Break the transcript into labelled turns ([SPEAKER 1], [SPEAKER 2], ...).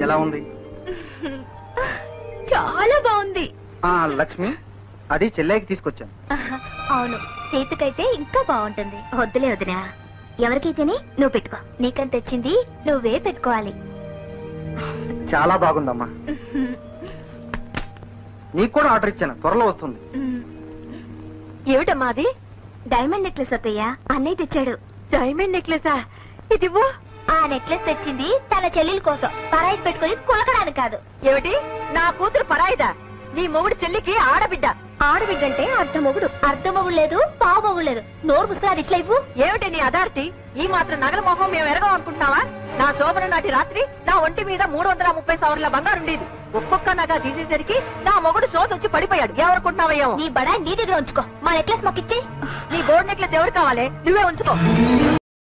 [SPEAKER 1] ఎలా ఉంది?
[SPEAKER 2] చాలా బాగుంది.
[SPEAKER 1] లక్ష్మి, అది చెల్లెకి తీసుకొచ్చాను.
[SPEAKER 2] అవును, సీతకైతే ఇంకా బాగుంటుంది. వద్దులే వదినా, ఎవరికైతేనే నువ్వు పెట్టుకో. నీకని తెచ్చింది నువ్వే పెట్టుకోవాలి.
[SPEAKER 1] చాలా బాగుందమ్మా. నీకు కూడా ఆర్డర్ ఇచ్చాను, త్వరలో వస్తుంది.
[SPEAKER 2] ఏమిటమ్మా అది? డైమండ్ నెక్లెస్ అత్తయ్య, అన్నయ్య తెచ్చాడు. డైమండ్ నెక్లెసా? ఇది ఆ నెక్లెస్ తెచ్చింది తన చెల్లెల కోసం, పరాయి పెట్టుకుని కొలకడానికి కాదు. ఏమిటి, నా కూతురు పరాయిదా? నీ మొగుడు చెల్లికి ఆడబిడ్డ. ఆడబిడ్డంటే అర్ధ మొగుడు. అర్ధ మొగుడు లేదు, పావు మొగుడు లేదు. నోరు పుస్తకాలు ఇట్లా ఇవ్వు. ఏమిటి నీ అదార్తి? ఈ మాత్రం నగల మొహం మేము ఎరగం అనుకుంటున్నావా? నా శోభన నాటి రాత్రి నా ఒంటి మీద 330 సవర్ల బంగారు ఉండేది. ఒక్కొక్క నగ తీసేసరికి నా మొగుడు శోధ వచ్చి పడిపోయాడు. ఎవరుకుంటున్నావయ్యో? నీ బడా నీ దగ్గర ఉంచుకో. మా నెక్లెస్ మాకిచ్చి. నీ గోల్డ్ నెక్లెస్ ఎవరు కావాలి? నువ్వే ఉంచుకో.